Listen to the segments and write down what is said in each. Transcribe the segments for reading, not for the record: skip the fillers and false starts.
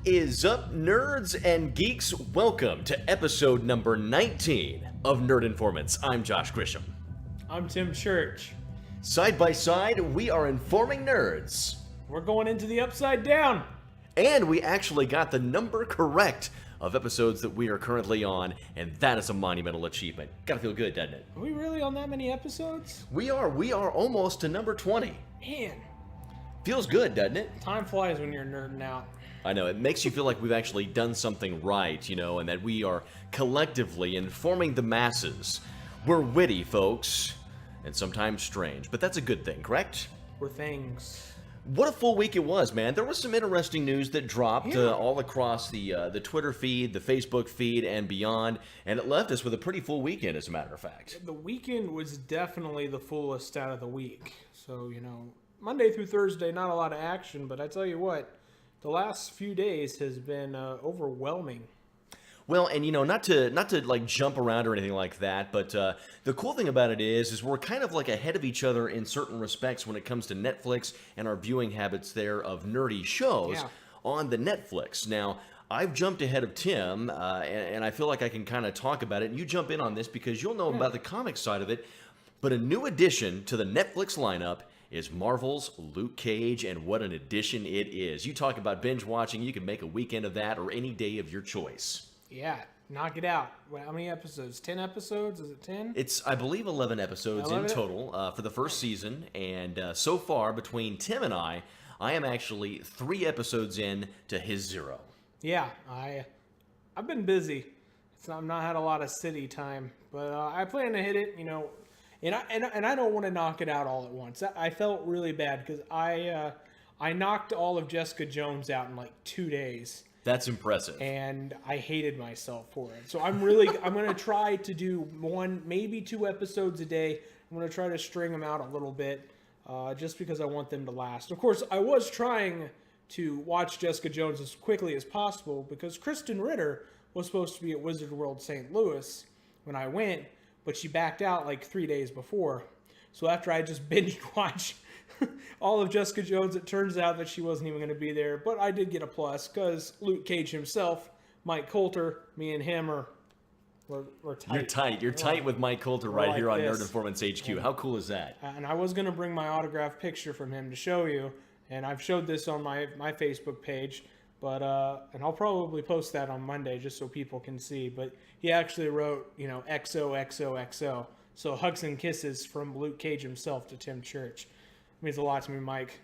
is up, nerds and geeks? Welcome to episode number 19 of Nerd Informants. I'm Josh Grisham. I'm Tim Church. Side by side, we are informing nerds. We're going into the upside down. And we actually got the number correct of episodes that we are currently on, and that is a monumental achievement. Gotta feel good, doesn't it? Are we really on that many episodes? We are almost to number 20. Man. Feels good, doesn't it? Time flies when you're nerding out. I know, it makes you feel like we've actually done something right, you know, and that we are collectively informing the masses. We're witty, folks, and sometimes strange, but that's a good thing, correct? We're things. What a full week it was, man. There was some interesting news that dropped all across the Twitter feed, the Facebook feed, and beyond, and it left us with a pretty full weekend, as a matter of fact. The weekend was definitely the fullest out of the week. So, you know, Monday through Thursday, not a lot of action, but I tell you what, the last few days has been overwhelming. Well, and you know, not to like jump around or anything like that, but the cool thing about it is we're kind of like ahead of each other in certain respects when it comes to Netflix and our viewing habits there of nerdy shows on the Netflix. Now, I've jumped ahead of Tim, and I feel like I can kind of talk about it, and you jump in on this because you'll know about the comic side of it. But a new addition to the Netflix lineup is Marvel's Luke Cage, and what an addition it is. You talk about binge watching, you can make a weekend of that or any day of your choice. Yeah, knock it out. How many episodes? 10 episodes? Is it 10? It's, I believe, 11 episodes in total for the first season. And so far, between Tim and I am actually 3 episodes in to his 0. Yeah, I've been busy. I've not had a lot of city time. But I plan to hit it, you know. And I don't want to knock it out all at once. I felt really bad because I knocked all of Jessica Jones out in like 2 days. That's impressive. And I hated myself for it. So I'm going to try to do 1, maybe 2 episodes a day. I'm going to try to string them out a little bit just because I want them to last. Of course, I was trying to watch Jessica Jones as quickly as possible because Kristen Ritter was supposed to be at Wizard World St. Louis when I went, but she backed out like 3 days before. So after I just binge watched all of Jessica Jones, it turns out that she wasn't even going to be there. But I did get a plus because Luke Cage himself, Mike Coulter, me and him we're tight. You're tight with Mike Coulter right here on this. Nerd Informants HQ. How cool is that? And I was going to bring my autographed picture from him to show you. And I've showed this on my Facebook page. But and I'll probably post that on Monday just so people can see. But he actually wrote, you know, XOXOXO. So hugs and kisses from Luke Cage himself to Tim Church. Means a lot to me, Mike.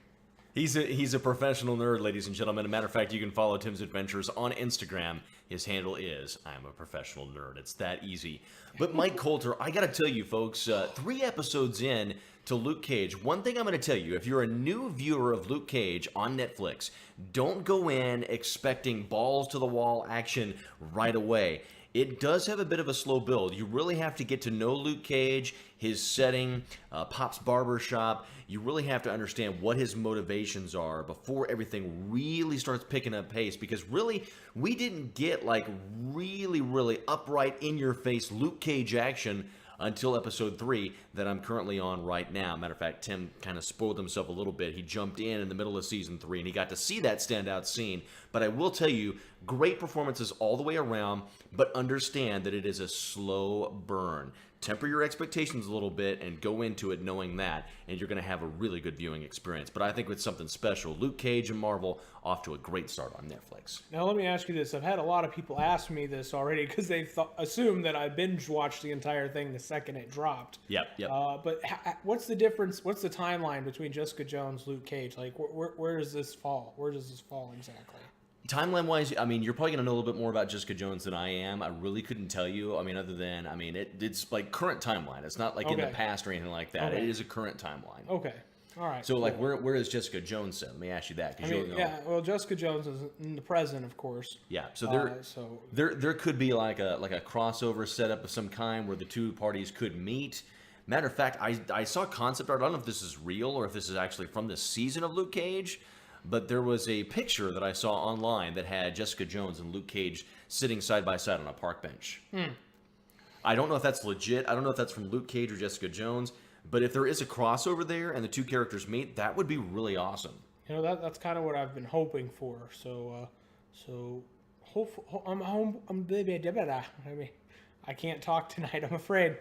He's a professional nerd, ladies and gentlemen. As a matter of fact, you can follow Tim's adventures on Instagram. His handle is I'm a professional nerd. It's that easy. But Mike Coulter, I got to tell you, folks, 3 episodes in to Luke Cage. One thing I'm going to tell you, if you're a new viewer of Luke Cage on Netflix, don't go in expecting balls to the wall action right away. It does have a bit of a slow build. You really have to get to know Luke Cage, his setting, Pop's Barbershop. You really have to understand what his motivations are before everything really starts picking up pace. Because really, we didn't get like really upright in-your-face Luke Cage action until episode 3 that I'm currently on right now. Matter of fact, Tim kind of spoiled himself a little bit. He jumped in the middle of season 3 and he got to see that standout scene. But I will tell you, great performances all the way around, but understand that it is a slow burn. Temper your expectations a little bit and go into it knowing that, and you're going to have a really good viewing experience. But I think it's something special. Luke Cage and Marvel off to a great start on Netflix. Now let me ask you this. I've had a lot of people ask me this already because they assumed that I binge watched the entire thing the second it dropped. Yep. But what's the difference? What's the timeline between Jessica Jones, Luke Cage? Like, where does this fall? Where does this fall exactly? Timeline-wise, I mean, you're probably going to know a little bit more about Jessica Jones than I am. I really couldn't tell you. I mean, other than, I mean, it's like current timeline. It's not like in the past or anything like that. Okay. It is a current timeline. Okay. All right. So, like, where is Jessica Jones set? Let me ask you that. I mean, yeah, well, Jessica Jones is in the present, of course. Yeah, so there could be like a crossover setup of some kind where the two parties could meet. Matter of fact, I saw concept art. I don't know if this is real or if this is actually from this season of Luke Cage, but there was a picture that I saw online that had Jessica Jones and Luke Cage sitting side by side on a park bench. I don't know if that's legit. I don't know if that's from Luke Cage or Jessica Jones, but if there is a crossover there and the two characters meet, that would be really awesome. You know, that's kind of what I've been hoping for. So So, I'm home. I mean, I can't talk tonight, I'm afraid.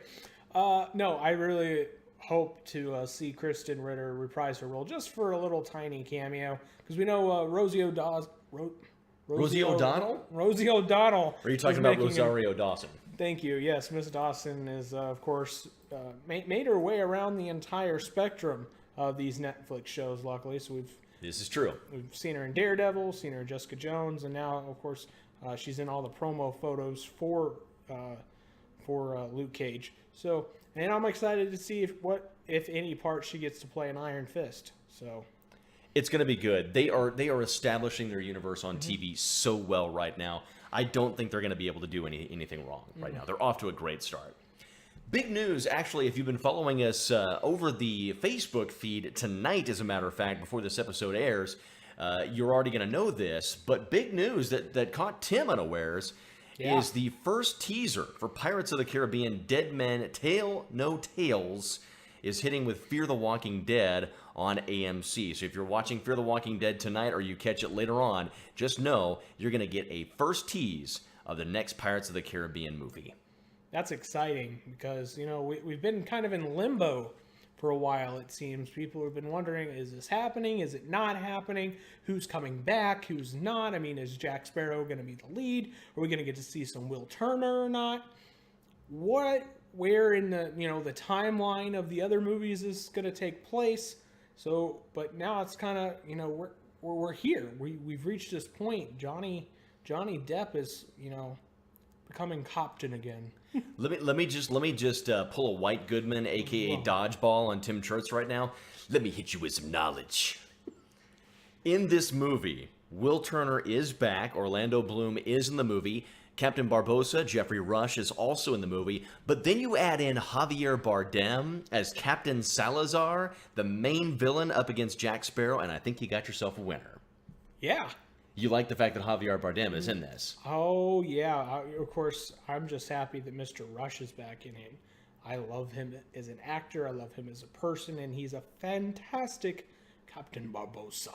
No, I really hope to see Kristen Ritter reprise her role just for a little tiny cameo. Because we know Rosie O'Donnell. Rosie O'Donnell? Rosie O'Donnell. Or are you talking about Rosario Dawson? Thank you. Yes, Miss Dawson is, of course, made her way around the entire spectrum of these Netflix shows, luckily. So This is true. we've seen her in Daredevil, seen her in Jessica Jones, and now, of course, she's in all the promo photos for Luke Cage. So, and I'm excited to see if any part she gets to play an Iron Fist. So, it's going to be good. They are establishing their universe on TV so well right now. I don't think they're going to be able to do anything wrong right now. They're off to a great start. Big news, actually, if you've been following us over the Facebook feed tonight, as a matter of fact, before this episode airs, you're already going to know this, but big news that caught Tim unawares is the first teaser for Pirates of the Caribbean Dead Men Tale No Tales is hitting with Fear the Walking Dead on AMC. So if you're watching Fear the Walking Dead tonight or you catch it later on, just know you're going to get a first tease of the next Pirates of the Caribbean movie. that's exciting because, we've been kind of in limbo for a while, it seems. People have been wondering, is this happening? Is it not happening? Who's coming back? Who's not? I mean, is Jack Sparrow going to be the lead? Are we going to get to see some Will Turner or not? Where in the, the timeline of the other movies is going to take place? So, but now it's kind of, we're here. We've reached this point. Johnny Depp is, becoming Copton again. Let me just pull a White Goodman, aka Dodgeball, on Tim Church right now. Let me hit you with some knowledge. In this movie, Will Turner is back. Orlando Bloom is in the movie. Captain Barbossa, Jeffrey Rush, is also in the movie. But then you add in Javier Bardem as Captain Salazar, the main villain up against Jack Sparrow, and I think you got yourself a winner. Yeah. You like the fact that Javier Bardem is in this. Oh, yeah. Of course, I'm just happy that Mr. Rush is back in him. I love him as an actor. I love him as a person, and he's a fantastic Captain Barbossa.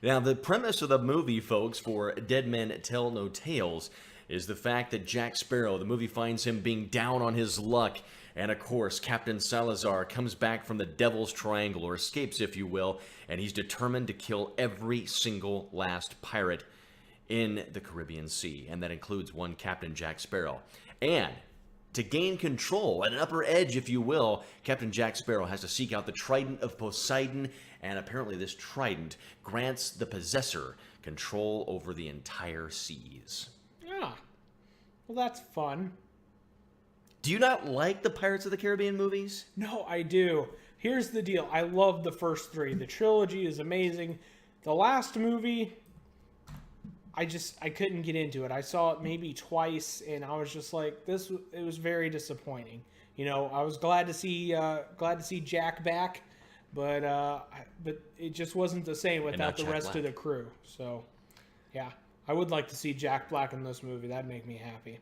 Now, the premise of the movie, folks, for Dead Men Tell No Tales is the fact that Jack Sparrow, the movie finds him being down on his luck, and of course, Captain Salazar comes back from the Devil's Triangle, or escapes, if you will, and he's determined to kill every single last pirate in the Caribbean Sea, and that includes one Captain Jack Sparrow. And to gain control, at an upper edge, if you will, Captain Jack Sparrow has to seek out the Trident of Poseidon, and apparently this trident grants the possessor control over the entire seas. Yeah. Well, that's fun. Do you not like the Pirates of the Caribbean movies? No, I do. Here's the deal. I love the first three. The trilogy is amazing. The last movie, I couldn't get into it. I saw it maybe twice, and I was just like, it was very disappointing. I was glad to see Jack back, but it just wasn't the same without the rest of the crew. So, yeah, I would like to see Jack Black in this movie. That'd make me happy.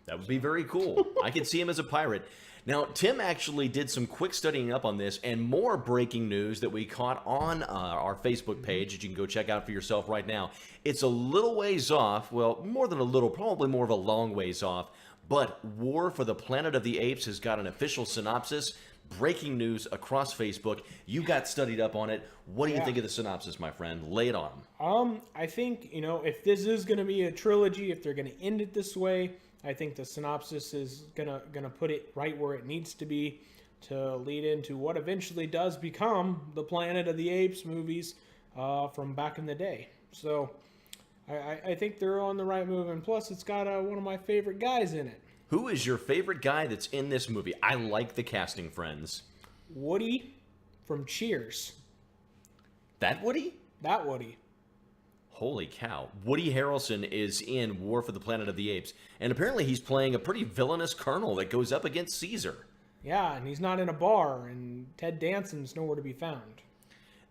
That would be very cool. I could see him as a pirate. Now, Tim actually did some quick studying up on this, and more breaking news that we caught on our Facebook page that you can go check out for yourself right now. It's a little ways off. Well, more than a little, probably more of a long ways off. But War for the Planet of the Apes has got an official synopsis. Breaking news across Facebook. You got studied up on it. What do you think of the synopsis, my friend? Lay it on. I think, if this is going to be a trilogy, if they're going to end it this way, I think the synopsis is gonna put it right where it needs to be to lead into what eventually does become the Planet of the Apes movies from back in the day. So I think they're on the right move, and plus it's got one of my favorite guys in it. Who is your favorite guy that's in this movie? I like the casting, friends. Woody from Cheers. That Woody? That Woody. Holy cow. Woody Harrelson is in War for the Planet of the Apes, and apparently he's playing a pretty villainous colonel that goes up against Caesar. Yeah, and he's not in a bar, and Ted Danson's nowhere to be found.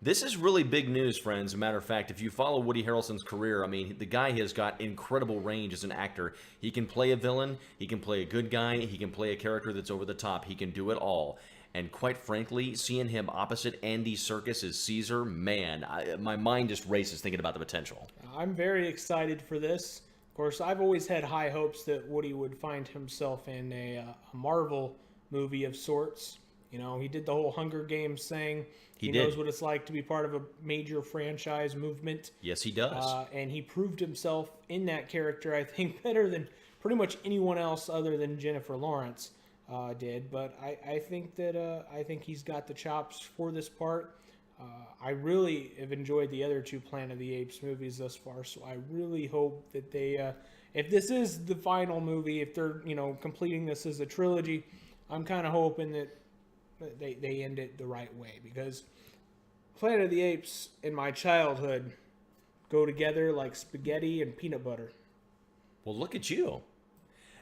This is really big news, friends. As a matter of fact, if you follow Woody Harrelson's career, I mean, the guy has got incredible range as an actor. He can play a villain, he can play a good guy, he can play a character that's over the top. He can do it all. And quite frankly, seeing him opposite Andy Serkis as Caesar, man, my mind just races thinking about the potential. I'm very excited for this. Of course, I've always had high hopes that Woody would find himself in a Marvel movie of sorts. You know, he did the whole Hunger Games thing. He knows what it's like to be part of a major franchise movement. Yes, he does. And he proved himself in that character, I think, better than pretty much anyone else other than Jennifer Lawrence did. But I think that I think he's got the chops for this part. I really have enjoyed the other two Planet of the Apes movies thus far, so I really hope that they, if this is the final movie, if they're, you know, completing this as a trilogy, I'm kind of hoping that they end it the right way, because Planet of the Apes in my childhood go together like spaghetti and peanut butter. Well, look at you.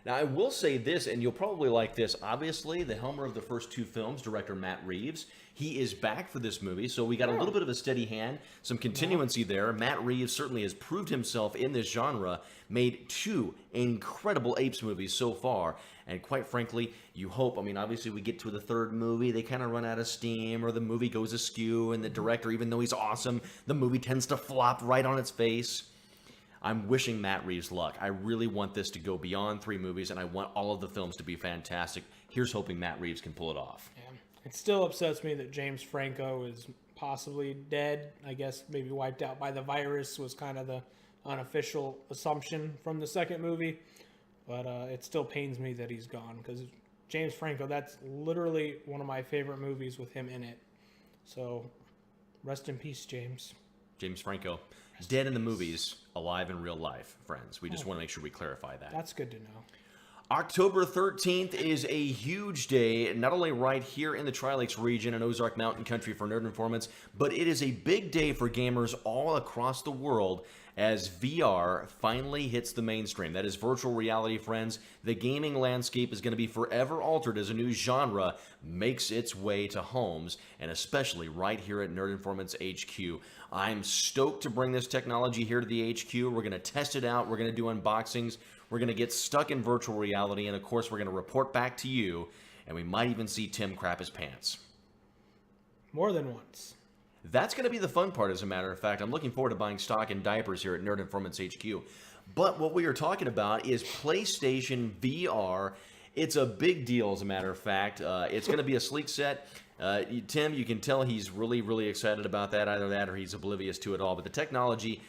Now, I will say this, and you'll probably like this. Obviously, the helmer of the first two films, director Matt Reeves, he is back for this movie, so we got a little bit of a steady hand, some continuancy there. Matt Reeves certainly has proved himself in this genre, made two incredible Apes movies so far, and quite frankly, you hope, I mean, obviously we get to the third movie, they kind of run out of steam, or the movie goes askew, and the director, even though he's awesome, the movie tends to flop right on its face. I'm wishing Matt Reeves luck. I really want this to go beyond 3 movies, and I want all of the films to be fantastic. Here's hoping Matt Reeves can pull it off. Yeah. It still upsets me that James Franco is possibly dead. I guess maybe wiped out by the virus was kind of the unofficial assumption from the second movie. But it still pains me that he's gone, because James Franco, that's literally one of my favorite movies with him in it. So rest in peace, James. James Franco. Dead in the movies, alive in real life, friends. We just want to make sure we clarify that. That's good to know. October 13th is a huge day, not only right here in the Tri-Lakes region and Ozark Mountain Country for Nerd Informants, but it is a big day for gamers all across the world as VR finally hits the mainstream. That is virtual reality, friends. The gaming landscape is going to be forever altered as a new genre makes its way to homes, and especially right here at Nerd Informants HQ. I'm stoked to bring this technology here to the HQ. We're going to test it out. We're going to do unboxings. We're going to get stuck in virtual reality, and of course, we're going to report back to you, and we might even see Tim crap his pants. More than once. That's going to be the fun part, as a matter of fact. I'm looking forward to buying stock in diapers here at Nerd Informants HQ. But what we are talking about is PlayStation VR. It's a big deal, as a matter of fact. It's going to be a sleek set. Tim, you can tell he's really, really excited about that. Either that or he's oblivious to it all. But the technology,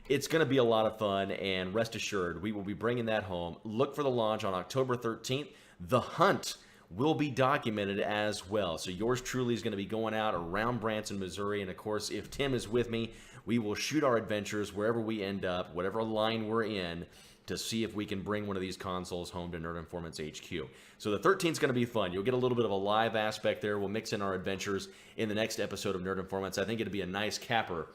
it's going to be a lot of fun. And rest assured, we will be bringing that home. Look for the launch on October 13th. The hunt will be documented as well. So yours truly is going to be going out around Branson, Missouri. And of course, if Tim is with me, we will shoot our adventures wherever we end up, whatever line we're in, to see if we can bring one of these consoles home to Nerd Informants HQ. So the 13th is going to be fun. You'll get a little bit of a live aspect there. We'll mix in our adventures in the next episode of Nerd Informants. I think it'll be a nice capper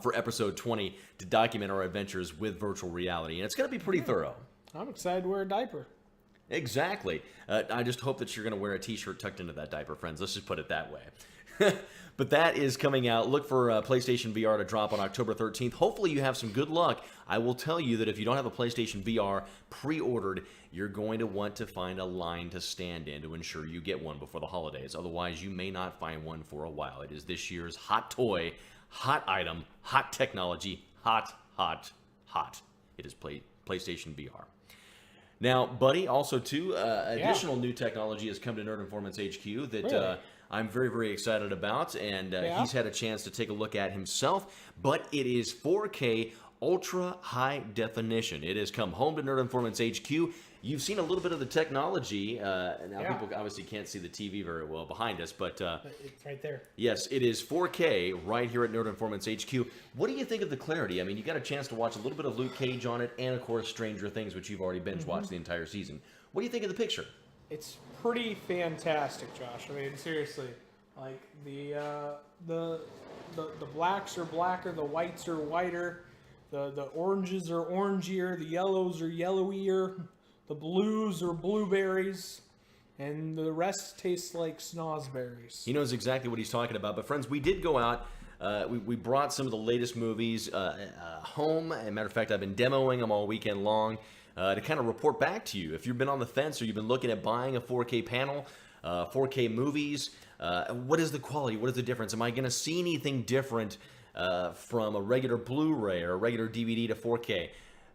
for episode 20 to document our adventures with virtual reality. And it's going to be pretty thorough. I'm excited to wear a diaper. Exactly. I just hope that you're going to wear a t-shirt tucked into that diaper, friends. Let's just put it that way. But that is coming out. Look for PlayStation VR to drop on October 13th. Hopefully you have some good luck. I will tell you that if you don't have a PlayStation VR pre-ordered, you're going to want to find a line to stand in to ensure you get one before the holidays. Otherwise, you may not find one for a while. It is this year's hot toy, hot item, hot technology, hot, hot, hot. It is PlayStation VR. Now, buddy, also, too, additional new technology has come to Nerd Informants HQ that Really? I'm very, very excited about, and he's had a chance to take a look at himself, but it is 4K ultra high definition. It has come home to Nerd Informants HQ. You've seen a little bit of the technology. People obviously can't see the TV very well behind us, but It's right there. yes, it is 4K right here at Nerd Informants HQ. What do you think of the clarity? I mean, you got a chance to watch a little bit of Luke Cage on it, and of course Stranger Things, which you've already binge-watched the entire season. What do you think of the picture? It's pretty fantastic, Josh. I mean, seriously, like the blacks are blacker, the whites are whiter, the oranges are orangier, the yellows are yellowier, the blues are blueberries, and the rest tastes like snozberries. He knows exactly what he's talking about. But friends, we did go out. We brought some of the latest movies home. As a matter of fact, I've been demoing them all weekend long to kind of report back to you. If you've been on the fence or you've been looking at buying a 4K panel, 4K movies. What is the quality? What is the difference? Am I going to see anything different from a regular Blu-ray or a regular DVD to 4K?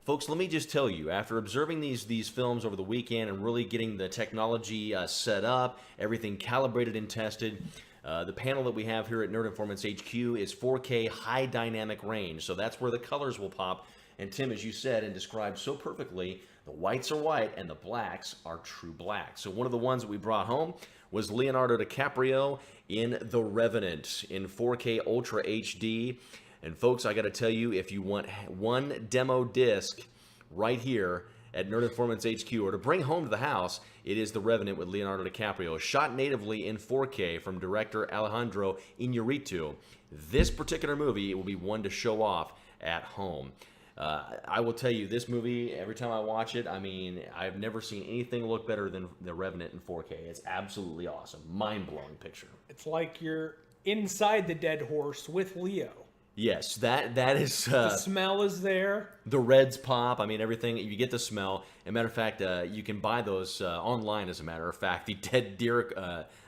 Folks, let me just tell you, after observing these films over the weekend and really getting the technology set up, everything calibrated and tested, the panel that we have here at Nerd Informants HQ is 4K high dynamic range, so that's where the colors will pop. And Tim, as you said and described so perfectly, the whites are white and the blacks are true black. So one of the ones that we brought home was Leonardo DiCaprio in The Revenant in 4K Ultra HD. And folks, I got to tell you, if you want one demo disc right here at Nerd Informants HQ, or to bring home to the house, it is The Revenant with Leonardo DiCaprio, shot natively in 4K from director Alejandro Iñárritu. This particular movie will be one to show off at home. I will tell you, this movie, every time I watch it, I mean, I've never seen anything look better than The Revenant in 4K. It's absolutely awesome. Mind-blowing picture. It's like you're inside the dead horse with Leo. Yes, that is... the smell is there. The reds pop. I mean, everything. You get the smell. As a matter of fact, you can buy those online, as a matter of fact. The dead deer,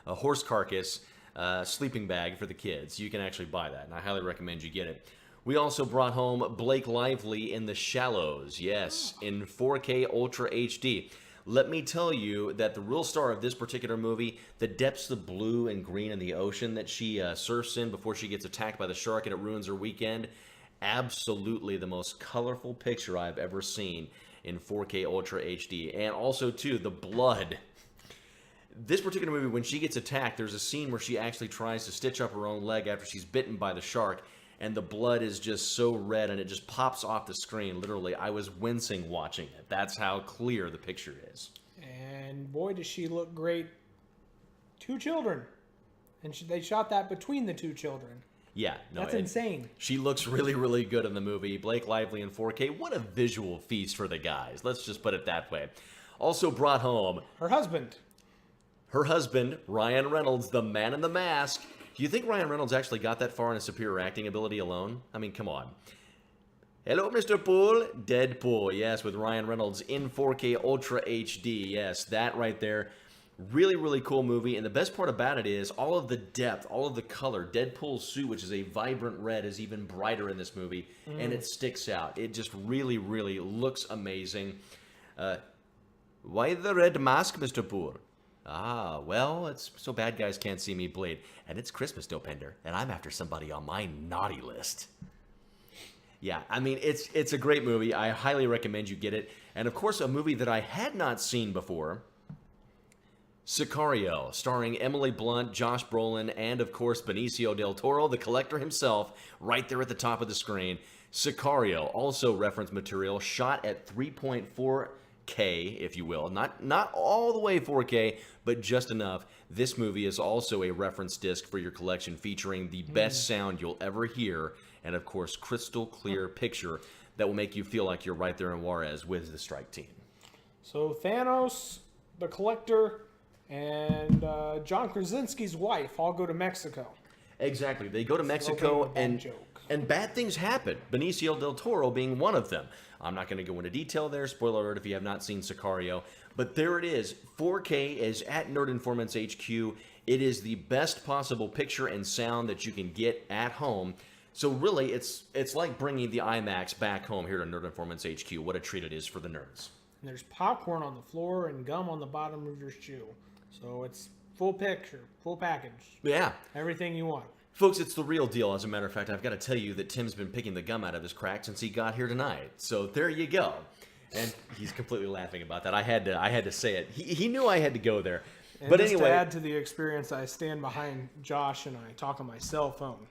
a horse carcass sleeping bag for the kids. You can actually buy that, and I highly recommend you get it. We also brought home Blake Lively in The Shallows. Yes, in 4K Ultra HD. Let me tell you that the real star of this particular movie, the depths of blue and green in the ocean that she surfs in before she gets attacked by the shark and it ruins her weekend, absolutely the most colorful picture I've ever seen in 4K Ultra HD. And also, too, the blood. This particular movie, when she gets attacked, there's a scene where she actually tries to stitch up her own leg after she's bitten by the shark, and the blood is just so red and it just pops off the screen. Literally, I was wincing watching it. That's how clear the picture is. And boy, does she look great. 2 children. And they shot that between the 2 children. Yeah. No, that's insane. She looks really, really good in the movie. Blake Lively in 4K. What a visual feast for the guys. Let's just put it that way. Also brought home... Her husband, Ryan Reynolds, the man in the mask. Do you think Ryan Reynolds actually got that far in his superior acting ability alone? I mean, come on. Hello, Mr. Poole. Deadpool, yes, with Ryan Reynolds in 4K Ultra HD. Yes, that right there. Really, really cool movie. And the best part about it is all of the depth, all of the color. Deadpool's suit, which is a vibrant red, is even brighter in this movie. And it sticks out. It just really, really looks amazing. Why the red mask, Mr. Poole? Ah, well, it's so bad guys can't see me bleed. And it's Christmas, Dopender, and I'm after somebody on my naughty list. Yeah, I mean, it's a great movie. I highly recommend you get it. And, of course, a movie that I had not seen before, Sicario, starring Emily Blunt, Josh Brolin, and, of course, Benicio del Toro, the collector himself, right there at the top of the screen. Sicario, also reference material, shot at 3.4K, if you will. Not all the way 4K, but just enough. This movie is also a reference disc for your collection, featuring the best sound you'll ever hear, and of course, crystal clear picture that will make you feel like you're right there in Juarez with the strike team. So Thanos, the collector, and John Krasinski's wife all go to Mexico. Exactly. They go to Mexico, and bad things happen. Benicio del Toro being one of them. I'm not going to go into detail there. Spoiler alert if you have not seen Sicario. But there it is. 4K is at Nerd Informants HQ. It is the best possible picture and sound that you can get at home. So really, it's like bringing the IMAX back home here to Nerd Informants HQ. What a treat it is for the nerds. And there's popcorn on the floor and gum on the bottom of your shoe. So it's full picture, full package. Yeah. Everything you want. Folks, it's the real deal. As a matter of fact, I've got to tell you that Tim's been picking the gum out of his crack since he got here tonight. So there you go. And he's completely laughing about that. I had to say it. He knew I had to go there. And but just anyway, to add to the experience, I stand behind Josh and I talk on my cell phone.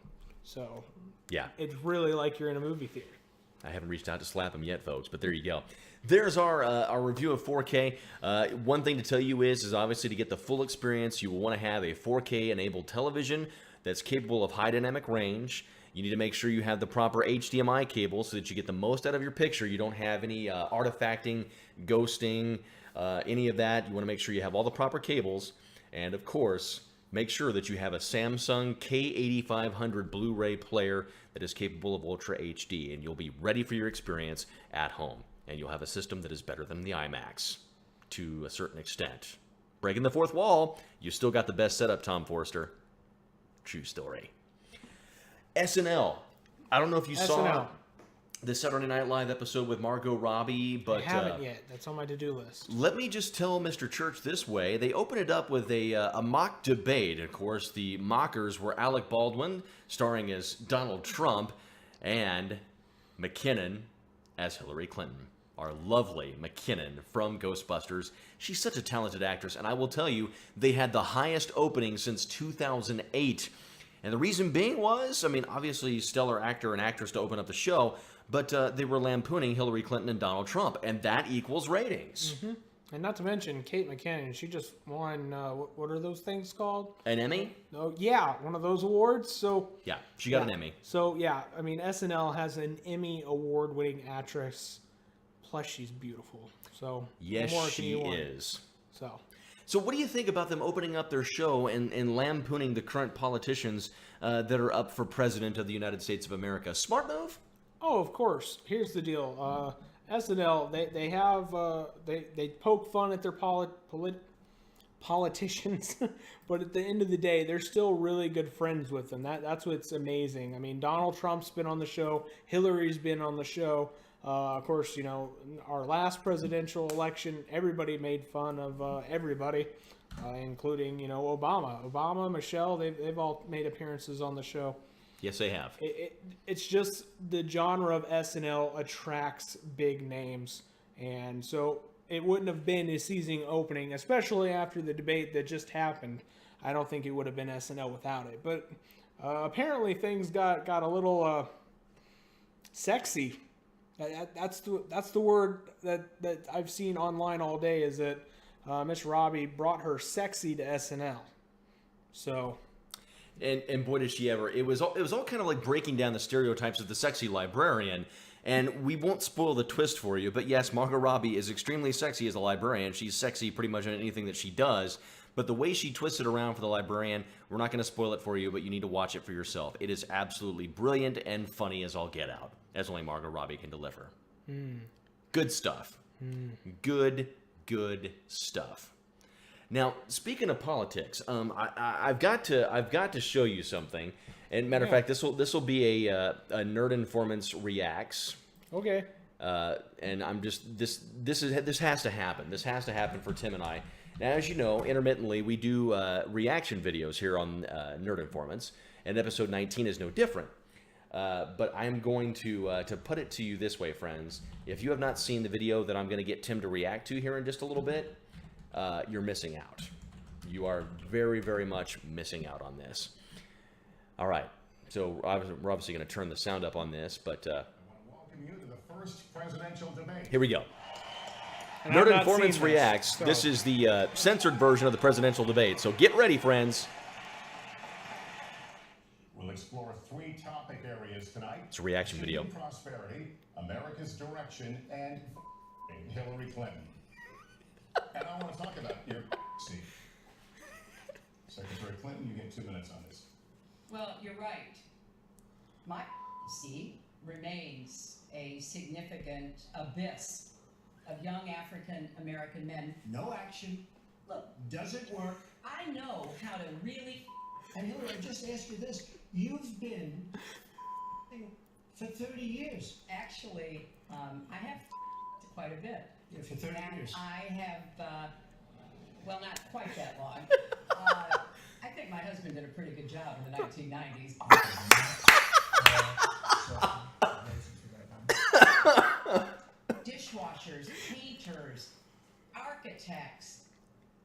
So yeah, it's really like you're in a movie theater. I haven't reached out to slap him yet, folks, but there you go. There's our review of 4K. One thing to tell you is obviously to get the full experience, you will want to have a 4K enabled television that's capable of high dynamic range. You need to make sure you have the proper HDMI cable so that you get the most out of your picture. You don't have any artifacting, ghosting, any of that. You want to make sure you have all the proper cables. And, of course, make sure that you have a Samsung K8500 Blu-ray player that is capable of Ultra HD, and you'll be ready for your experience at home. And you'll have a system that is better than the IMAX to a certain extent. breaking the fourth wall. You still got the best setup, Tom Forster. True story. SNL. I don't know if you saw the Saturday Night Live episode with Margot Robbie, but I haven't yet. That's on my to-do list. Let me just tell Mr. Church this way. They opened it up with a mock debate. Of course, the mockers were Alec Baldwin, starring as Donald Trump, and McKinnon as Hillary Clinton. Our lovely McKinnon from Ghostbusters. She's such a talented actress, and I will tell you, they had the highest opening since 2008. And the reason being was, I mean, obviously stellar actor and actress to open up the show, but they were lampooning Hillary Clinton and Donald Trump, and that equals ratings. Mm-hmm. And not to mention Kate McKinnon, she just won, what are those things called? An Emmy? Oh, yeah, one of those awards. So yeah, she got an Emmy. So, yeah, I mean, SNL has an Emmy award-winning actress, plus she's beautiful. So, yes, what more she can you want? is. So what do you think about them opening up their show and lampooning the current politicians that are up for president of the United States of America? Smart move? Oh, of course. Here's the deal. SNL, they poke fun at their politicians, but at the end of the day, they're still really good friends with them. That's what's amazing. I mean, Donald Trump's been on the show. Hillary's been on the show. Of course, you know, our last presidential election, everybody made fun of everybody, including, you know, Obama, Michelle. They've all made appearances on the show. Yes, they have. It's just the genre of SNL attracts big names. And so it wouldn't have been a season opening, especially after the debate that just happened. I don't think it would have been SNL without it. But apparently things got a little sexy. That's the word that I've seen online all day, is that Miss Robbie brought her sexy to SNL. So... And boy, did she ever. It was all kind of like breaking down the stereotypes of the sexy librarian. And we won't spoil the twist for you, but yes, Margot Robbie is extremely sexy as a librarian. She's sexy pretty much in anything that she does. But the way she twisted around for the librarian, we're not going to spoil it for you, but you need to watch it for yourself. It is absolutely brilliant and funny as all get out, as only Margot Robbie can deliver. Good stuff. Good stuff. Now, speaking of politics, I've got to show you something. And matter of fact, this will be a Nerd Informants Reacts. Okay. And I'm just this has to happen. This has to happen for Tim and I. Now, as you know, intermittently we do reaction videos here on Nerd Informants, and episode 19 is no different. But I'm going to put it to you this way, friends. If you have not seen the video that I'm going to get Tim to react to here in just a little bit, you're missing out. You are very, very much missing out on this. All right. So we're obviously going to turn the sound up on this, but I want to welcome you to the first presidential debate. Here we go. And Nerd Informants Reacts. so. This is the censored version of the presidential debate. So get ready, friends. We'll explore 3 topic areas tonight. It's a reaction video. Prosperity, America's direction, and Hillary Clinton. And I want to talk about your seat. Secretary Clinton, you get 2 minutes on this. Well, you're right. My seat remains a significant abyss of young African American men. No action. Look, Does it work? I know how to really. And Hillary, I just ask you this. You've been for 30 years. Actually, I have quite a bit. Yeah, for 30 And years. I have, well, not quite that long. I think my husband did a pretty good job in the 1990s. Dishwashers, painters, architects,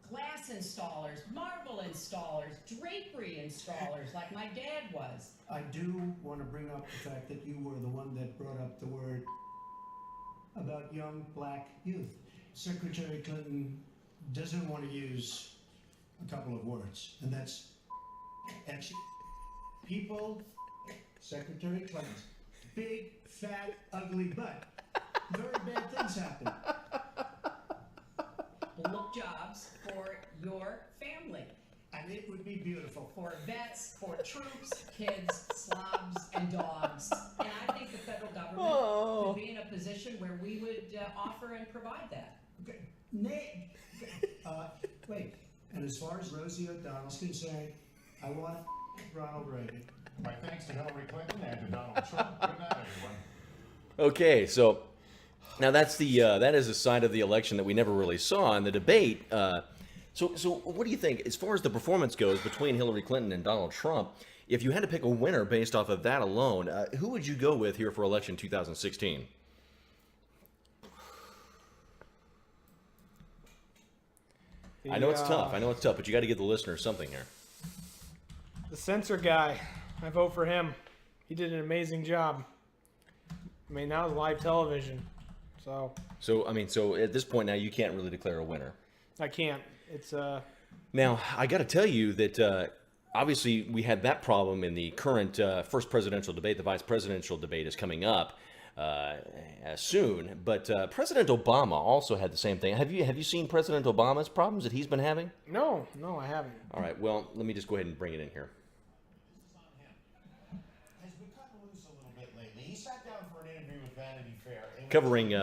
glass installers, marble installers, drapery installers, like my dad was. I do want to bring up the fact that you were the one that brought up the word about young black youth. Secretary Clinton doesn't want to use a couple of words, and that's actually people. Secretary Clinton, big, fat, ugly butt. Very bad things happen. Look jobs for your family. And it would be beautiful. For vets, for troops, kids, slobs, and dogs. And I think the federal government could be in a position where we would offer and provide that. Okay. Wait. And as far as Rosie O'Donnell's concerned, I want Ronald Reagan. My thanks to Hillary Clinton and to Donald Trump. Good night, everyone. Okay, so now that's that is a side of the election that we never really saw in the debate. So what do you think as far as the performance goes between Hillary Clinton and Donald Trump? If you had to pick a winner based off of that alone, who would you go with here for election 2016? I know it's tough, but you got to give the listeners something here. The censor guy. I vote for him. He did an amazing job. I mean, that was live television. So at this point now, you can't really declare a winner. I can't. It's Now, I got to tell you that obviously we had that problem in the current first presidential debate. The vice presidential debate is coming up soon, but President Obama also had the same thing. Have you seen President Obama's problems that he's been having? No, I haven't. All right, well, let me just go ahead and bring it in here. Has been cutting loose a little bit lately. He sat down for an interview with Vanity Fair. Covering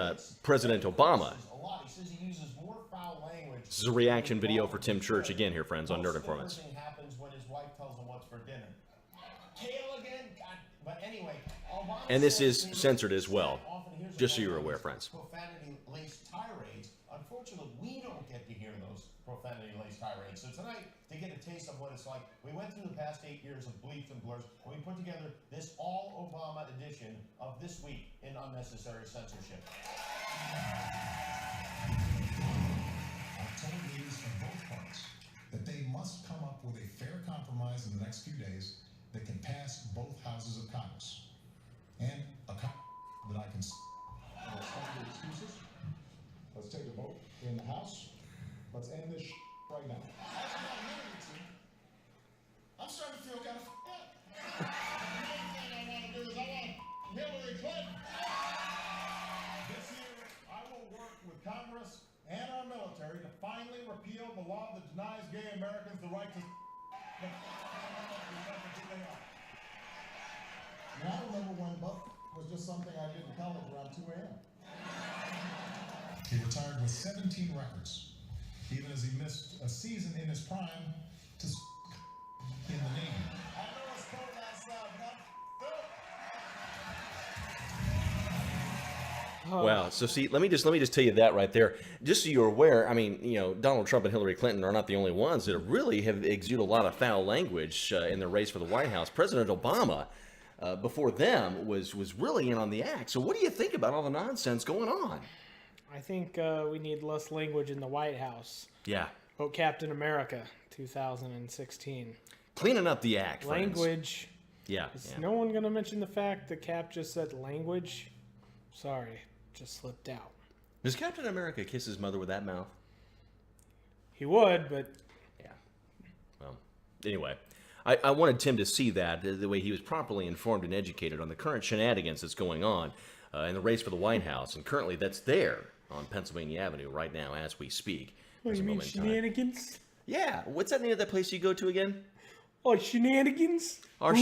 President Obama. A lot. He says he uses more foul language. This is a reaction video for Tim Church again here, friends, on Nerd Informants. Everything happens when his wife tells him what's for dinner. Kale again? God. But anyway, Obama And this says is censored as well, often hears just so about you're aware, these friends. Profanity-laced tirades. Unfortunately, we don't get to hear those profanity-laced tirades. So tonight, to get a taste of what it's like, we went through the past 8 years of bleeps and blurs, and we put together this all-Obama edition of This Week in Unnecessary Censorship. I've told leaders from both parties that they must come up with a fair compromise in the next few days that can pass both houses of Congress. And a that I can... Let's stop the excuses. Let's take a vote in the House. Let's end this right now. I'm starting to feel kind of up. The main thing I want to do is I want Hillary Clinton. This year, I will work with Congress and our military to finally repeal the law that denies gay Americans the right to... And I remember when Buck was just something I did in college around 2 a.m. He retired with 17 records, even as he missed a season in his prime to in the Navy. I know it's cold outside, but Wow. So see, let me just tell you that right there, just so you're aware. I mean, Donald Trump and Hillary Clinton are not the only ones that really have exuded a lot of foul language in the race for the White House. President Obama, before them, was really in on the act. So what do you think about all the nonsense going on? I think we need less language in the White House. Yeah. Vote Captain America 2016. Cleaning up the act, friends. Language. Yeah. Is no one going to mention the fact that Cap just said language? Sorry, just slipped out. Does Captain America kiss his mother with that mouth? He would, but... Yeah. Well, anyway, I wanted Tim to see that, the way he was properly informed and educated on the current shenanigans that's going on in the race for the White House. And currently that's there on Pennsylvania Avenue right now as we speak. What, you mean shenanigans? Yeah. What's that name of that place you go to again? Oh, shenanigans? Our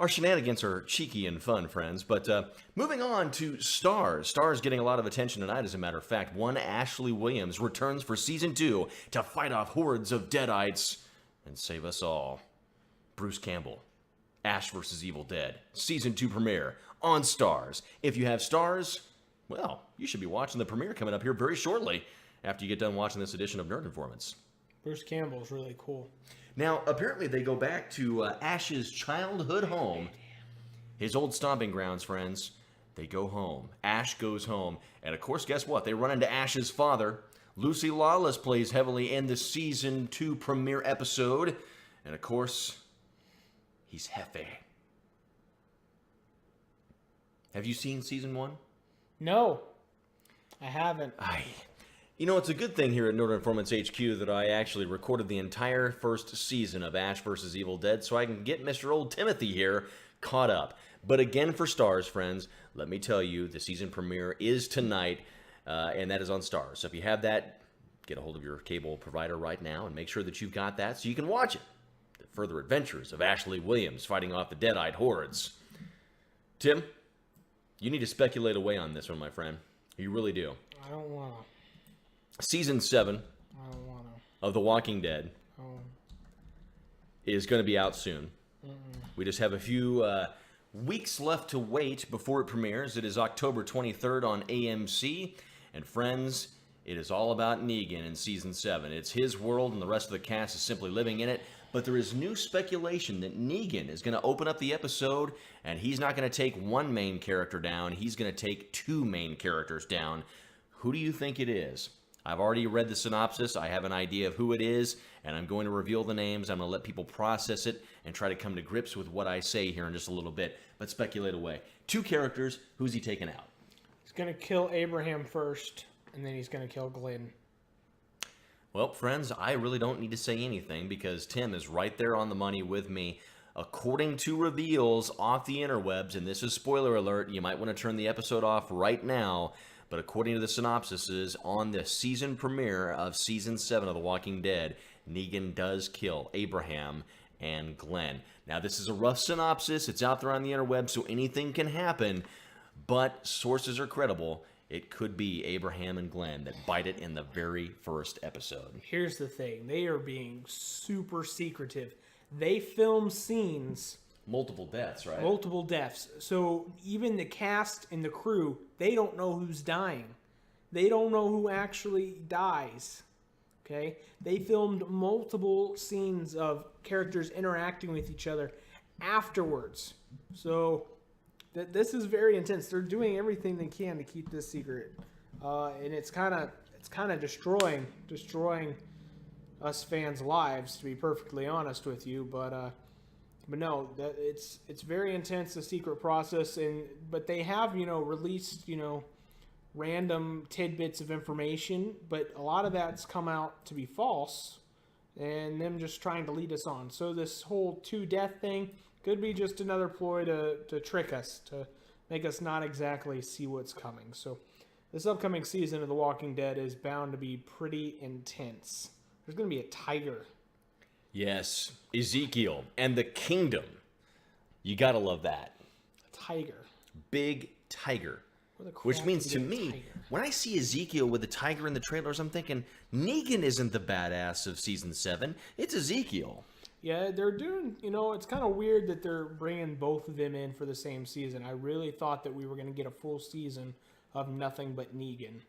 shenanigans are cheeky and fun, friends. But moving on to Starz. Starz getting a lot of attention tonight, as a matter of fact. One Ashley Williams returns for Season 2 to fight off hordes of Deadites and save us all. Bruce Campbell, Ash vs. Evil Dead, Season 2 premiere on Starz. If you have Starz, well, you should be watching the premiere coming up here very shortly after you get done watching this edition of Nerd Informants. Bruce Campbell's really cool. Now, apparently they go back to Ash's childhood home, his old stomping grounds, friends. They go home. Ash goes home. And of course, guess what? They run into Ash's father. Lucy Lawless plays heavily in the Season 2 premiere episode. And of course, he's Hefe. Have you seen Season 1? No, I haven't. It's a good thing here at Nerd Informants HQ that I actually recorded the entire first season of Ash vs. Evil Dead so I can get Mr. Old Timothy here caught up. But again, for Starz, friends, let me tell you, the season premiere is tonight, and that is on Starz. So if you have that, get a hold of your cable provider right now and make sure that you've got that so you can watch it. The further adventures of Ashley Williams fighting off the Deadite hordes. Tim, you need to speculate away on this one, my friend. You really do. I don't want to. Season 7. I don't want to. of The Walking Dead is going to be out soon. We just have a few weeks left to wait before it premieres. It is October 23rd on AMC. And friends, it is all about Negan in Season 7. It's his world, and the rest of the cast is simply living in it. But there is new speculation that Negan is going to open up the episode, and he's not going to take one main character down. He's going to take two main characters down. Who do you think it is? I've already read the synopsis. I have an idea of who it is, and I'm going to reveal the names. I'm going to let people process it and try to come to grips with what I say here in just a little bit. But speculate away. Two characters. Who's he taking out? He's going to kill Abraham first, and then he's going to kill Glenn. Well, friends, I really don't need to say anything because Tim is right there on the money with me. According to reveals off the interwebs, and this is spoiler alert, you might want to turn the episode off right now, but according to the synopsises, on the season premiere of Season 7 of The Walking Dead, Negan does kill Abraham and Glenn. Now, this is a rough synopsis. It's out there on the interwebs, so anything can happen, but sources are credible. It could be Abraham and Glenn that bite it in the very first episode. Here's the thing. They are being super secretive. They film scenes. Multiple deaths, right? Multiple deaths. So even the cast and the crew, they don't know who's dying. They don't know who actually dies. Okay? They filmed multiple scenes of characters interacting with each other afterwards. So this is very intense. They're doing everything they can to keep this secret. And it's kind of destroying us fans' lives, to be perfectly honest with you, but no, it's very intense, the secret process, but they have released random tidbits of information, but a lot of that's come out to be false, and them just trying to lead us on. So this whole 2-death thing could be just another ploy to trick us, to make us not exactly see what's coming. So this upcoming season of The Walking Dead is bound to be pretty intense. There's going to be a tiger. Yes, Ezekiel and the kingdom. You gotta love that. A tiger. Big tiger. Where the crap Which means did to you get a me, tiger? when I see Ezekiel with the tiger in the trailers, I'm thinking, Negan isn't the badass of Season 7. It's Ezekiel. Yeah, they're doing, it's kind of weird that they're bringing both of them in for the same season. I really thought that we were going to get a full season of nothing but Negan.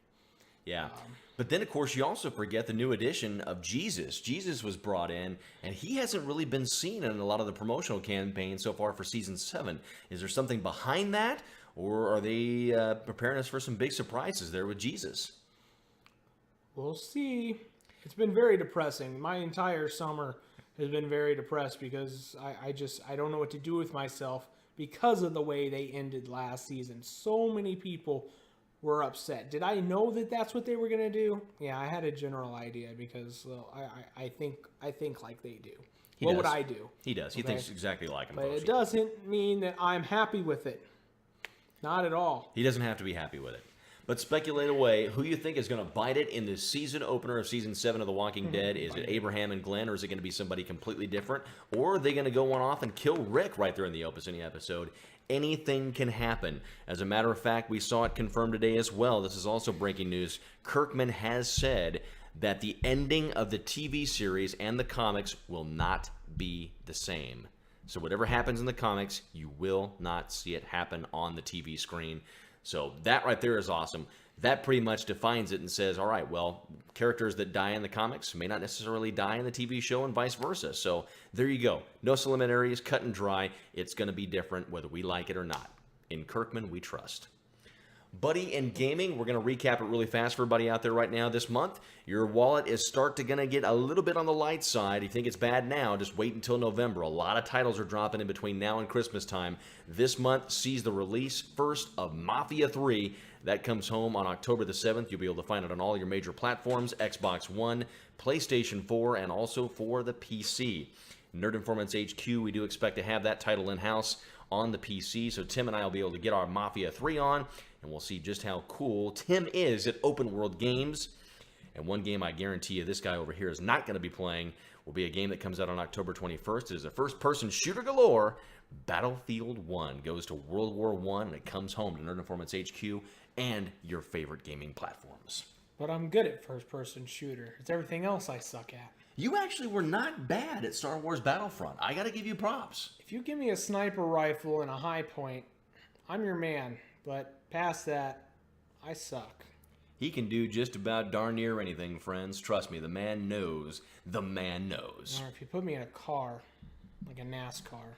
Yeah. But then, of course, you also forget the new addition of Jesus. Jesus was brought in, and he hasn't really been seen in a lot of the promotional campaigns so far for Season 7. Is there something behind that, or are they preparing us for some big surprises there with Jesus? We'll see. It's been very depressing. My entire summer has been very depressed because I don't know what to do with myself because of the way they ended last season. So many people were upset. Did I know that that's what they were going to do? Yeah, I had a general idea because I think like they do. What would I do? He does. He thinks exactly like him. But it doesn't mean that I'm happy with it. Not at all. He doesn't have to be happy with it. But speculate away. Who you think is going to bite it in the season opener of Season 7 of The Walking Dead? Is it Abraham and Glenn, or is it going to be somebody completely different? Or are they going to go one off and kill Rick right there in the opening episode? Anything can happen. As a matter of fact, we saw it confirmed today as well. This is also breaking news. Kirkman has said that the ending of the TV series and the comics will not be the same. So whatever happens in the comics, you will not see it happen on the TV screen. So that right there is awesome. That pretty much defines it and says, all right, well, characters that die in the comics may not necessarily die in the TV show and vice versa. So there you go. No preliminaries, cut and dry. It's going to be different whether we like it or not. In Kirkman, we trust. Buddy and gaming, we're going to recap it really fast for everybody out there right now. This month, your wallet is going to get a little bit on the light side. You think it's bad now, just wait until November. A lot of titles are dropping in between now and Christmas time. This month sees the release first of Mafia 3. That comes home on October the 7th. You'll be able to find it on all your major platforms, Xbox One, PlayStation 4, and also for the PC. Nerd Informants HQ, we do expect to have that title in-house on the PC, so Tim and I will be able to get our Mafia 3 on, and we'll see just how cool Tim is at open world games. And one game I guarantee you this guy over here is not going to be playing will be a game that comes out on October 21st. It is a first-person shooter galore. Battlefield 1 goes to World War I, and it comes home to Nerd Informants HQ and your favorite gaming platforms. But I'm good at first-person shooter. It's everything else I suck at. You actually were not bad at Star Wars Battlefront. I got to give you props. If you give me a sniper rifle and a high point, I'm your man. But past that, I suck. He can do just about darn near anything, friends. Trust me, the man knows. The man knows. Or if you put me in a car, like a NASCAR,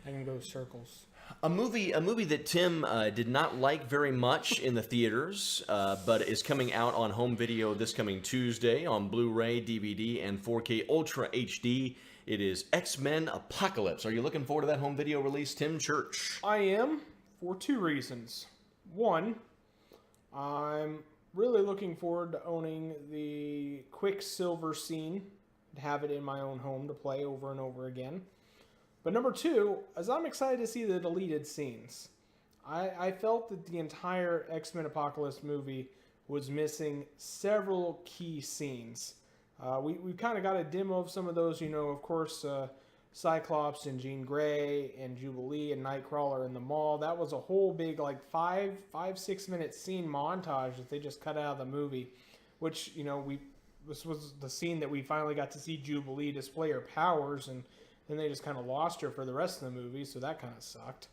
I can go circles. A movie that Tim did not like very much in the theaters, but is coming out on home video this coming Tuesday on Blu-ray, DVD, and 4K Ultra HD. It is X-Men Apocalypse. Are you looking forward to that home video release, Tim Church? I am, for two reasons. One, I'm really looking forward to owning the Quicksilver scene, to have it in my own home to play over and over again. But number two, as I'm excited to see the deleted scenes. I felt that the entire X-Men Apocalypse movie was missing several key scenes. We kind of got a demo of some of those, of course, Cyclops and Jean Grey and Jubilee and Nightcrawler in the mall. That was a whole big, 5-6 minute scene montage that they just cut out of the movie, which, this was the scene that we finally got to see Jubilee display her powers, and then they just kind of lost her for the rest of the movie, so that kind of sucked.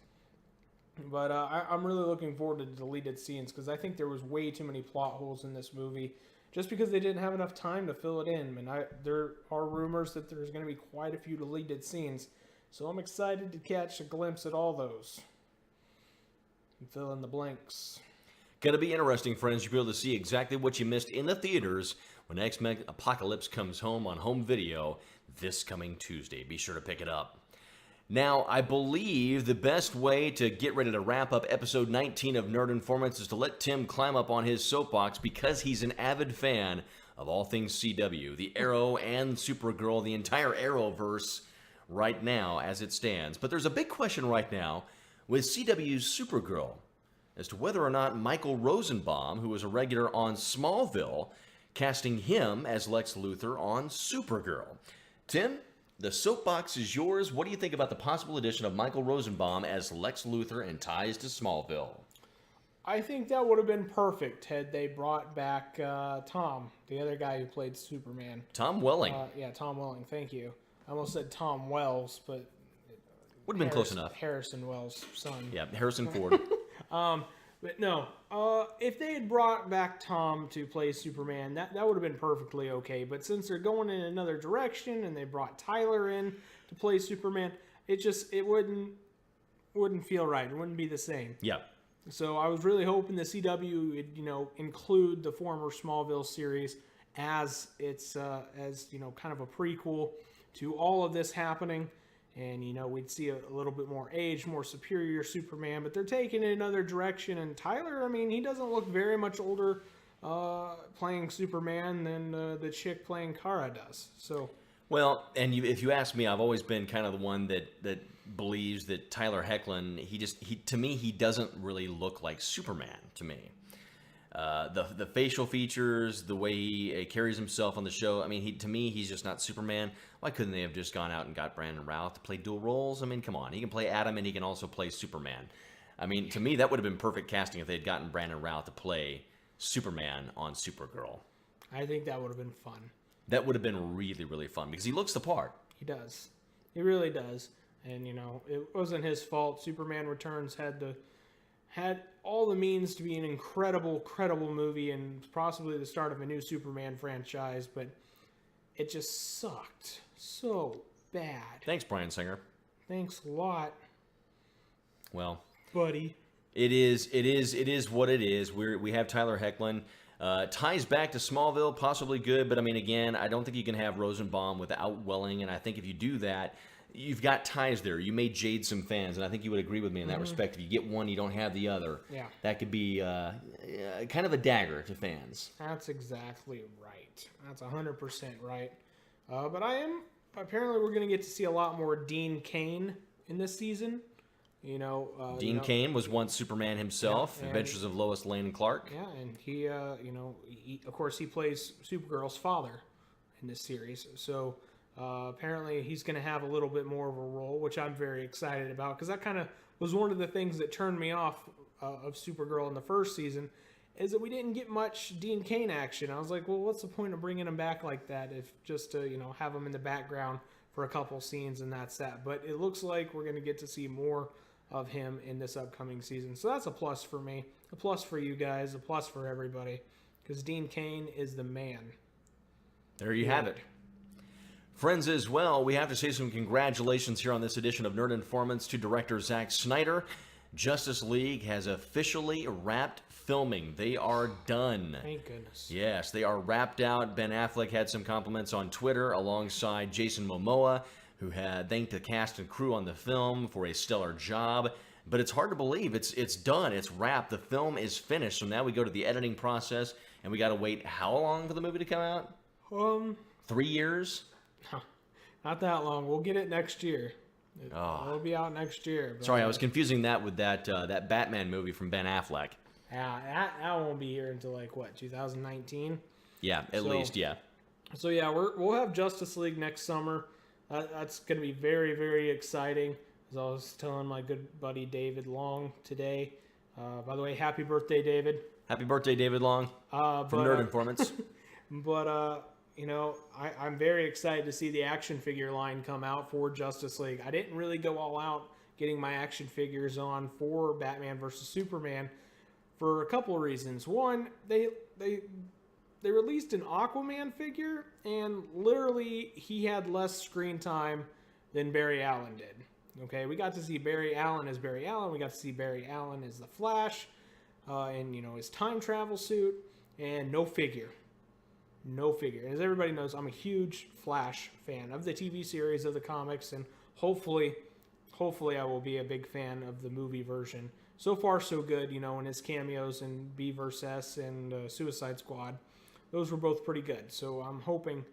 But I'm really looking forward to the deleted scenes, because I think there was way too many plot holes in this movie, just because they didn't have enough time to fill it in. And there are rumors that there's going to be quite a few deleted scenes, so I'm excited to catch a glimpse at all those and fill in the blanks. Going to be interesting, friends. You'll be able to see exactly what you missed in the theaters when X-Men Apocalypse comes home on home video this coming Tuesday. Be sure to pick it up. Now, I believe the best way to get ready to wrap up episode 19 of Nerd Informants is to let Tim climb up on his soapbox, because he's an avid fan of all things CW, the Arrow and Supergirl, the entire Arrowverse right now as it stands. But there's a big question right now with CW's Supergirl as to whether or not Michael Rosenbaum, who was a regular on Smallville, casting him as Lex Luthor on Supergirl. Tim, the soapbox is yours. What do you think about the possible addition of Michael Rosenbaum as Lex Luthor and ties to Smallville? I think that would have been perfect had they brought back Tom, the other guy who played Superman. Tom Welling. Yeah, Tom Welling, thank you. I almost said Tom Wells, but... Would have been close enough. Harrison Wells' son. Yeah, Harrison Ford. But no, if they had brought back Tom to play Superman, that would have been perfectly okay. But since they're going in another direction and they brought Tyler in to play Superman, it wouldn't feel right. It wouldn't be the same. Yeah. So I was really hoping the CW would, include the former Smallville series as it's kind of a prequel to all of this happening. And, we'd see a little bit more aged, more superior Superman. But they're taking it another direction. And Tyler, he doesn't look very much older playing Superman than the chick playing Kara does. So, well, and if you ask me, I've always been kind of the one that believes that Tyler Hoechlin, to me, he doesn't really look like Superman to me. The facial features, the way he carries himself on the show, to me, he's just not Superman. Why couldn't they have just gone out and got Brandon Routh to play dual roles? Come on. He can play Adam and he can also play Superman. To me, that would have been perfect casting if they had gotten Brandon Routh to play Superman on Supergirl. I think that would have been fun. That would have been really, really fun because he looks the part. He does. He really does. And, it wasn't his fault. Superman Returns had all the means to be an incredible movie and possibly the start of a new Superman franchise, but it just sucked so bad. Thanks, Bryan Singer. Thanks a lot. Well, buddy. It is what it is. We have Tyler Hoechlin. Ties back to Smallville, possibly good, but again, I don't think you can have Rosenbaum without Welling, and I think if you do that, you've got ties there. You may jade some fans, and I think you would agree with me in that respect. If you get one, you don't have the other. Yeah. That could be kind of a dagger to fans. That's exactly right. That's 100% right. But apparently we're going to get to see a lot more Dean Cain in this season. Dean Cain was once Superman himself, Adventures of Lois Lane and Clark. Yeah, and he, of course, he plays Supergirl's father in this series. So apparently he's going to have a little bit more of a role, which I'm very excited about, because that kind of was one of the things that turned me off of Supergirl in the first season. is that we didn't get much Dean Cain action. I was like, well, what's the point of bringing him back like that if just to, have him in the background for a couple scenes and that's that. But it looks like we're going to get to see more of him in this upcoming season. So that's a plus for me, a plus for you guys, a plus for everybody, because Dean Cain is the man. There you have it. Friends, as well, we have to say some congratulations here on this edition of Nerd Informants to director Zack Snyder. Justice League has officially wrapped filming. They are done. Thank goodness. Yes, they are wrapped out. Ben Affleck had some compliments on Twitter alongside Jason Momoa, who had thanked the cast and crew on the film for a stellar job. But it's hard to believe. It's done. It's wrapped. The film is finished. So now we go to the editing process, and we got to wait how long for the movie to come out? 3 years? Not that long. We'll get it next year. It'll be out next year. But, Sorry, I was confusing that with that Batman movie from Ben Affleck. Yeah, that won't be here until 2019? Yeah, at least, yeah. So yeah, we'll have Justice League next summer. That's going to be very, very exciting. As I was telling my good buddy David Long today. By the way, happy birthday, David. Happy birthday, David Long, from Nerd Informants. But, I'm very excited to see the action figure line come out for Justice League. I didn't really go all out getting my action figures on for Batman vs. Superman for a couple of reasons. One, they released an Aquaman figure, and literally he had less screen time than Barry Allen did. Okay, we got to see Barry Allen as Barry Allen. We got to see Barry Allen as the Flash, and his time travel suit, and no figure. No figure. As everybody knows, I'm a huge Flash fan of the TV series, of the comics, and hopefully I will be a big fan of the movie version. So far, so good, in his cameos in B vs. S and Suicide Squad. Those were both pretty good. So I'm hoping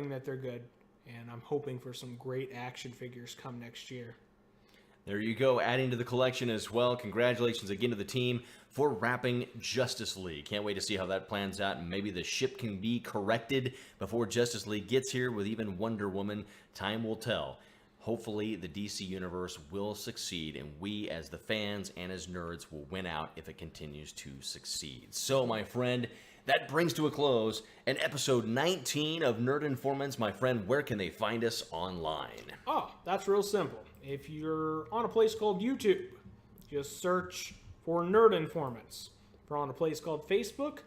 that they're good, and I'm hoping for some great action figures come next year. There you go, adding to the collection as well. Congratulations again to the team for wrapping Justice League. Can't wait to see how that plans out, and maybe the ship can be corrected before Justice League gets here with even Wonder Woman. Time will tell. Hopefully, the DC Universe will succeed, and we, as the fans and as nerds, will win out if it continues to succeed. So, my friend, that brings to a close an episode 19 of Nerd Informants. My friend, where can they find us online? Oh, that's real simple. If you're on a place called YouTube, just search for Nerd Informants. If you're on a place called Facebook,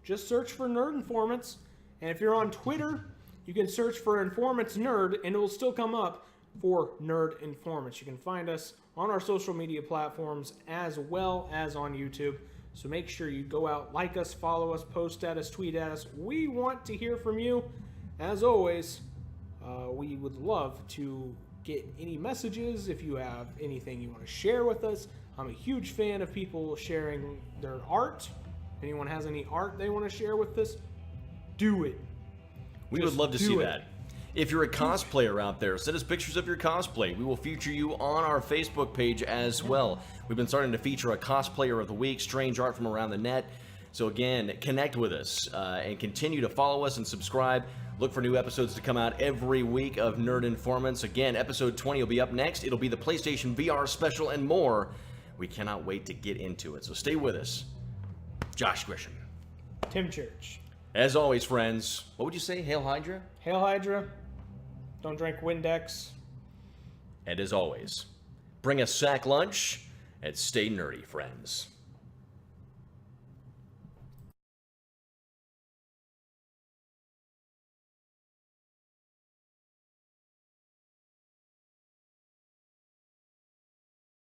just search for Nerd Informants. And if you're on Twitter, you can search for Informants Nerd, and it will still come up for Nerd Informants. You can find us on our social media platforms as well as on YouTube. So make sure you go out, like us, follow us, post at us, tweet at us. We want to hear from you. As always, we would love to get any messages. If you have anything you want to share with us, I'm a huge fan of people sharing their art. If anyone has any art they want to share with us, do it. We would love to see that. If you're a cosplayer out there, send us pictures of your cosplay. We will feature you on our Facebook page as well. We've been starting to feature a cosplayer of the week, strange art from around the net. So again, connect with us and continue to follow us and subscribe. Look for new episodes to come out every week of Nerd Informants. Again, episode 20 will be up next. It'll be the PlayStation VR special and more. We cannot wait to get into it. So stay with us. Josh Grisham. Tim Church. As always, friends, what would you say? Hail Hydra? Hail Hydra. Don't drink Windex. And as always, bring a sack lunch and stay nerdy, friends.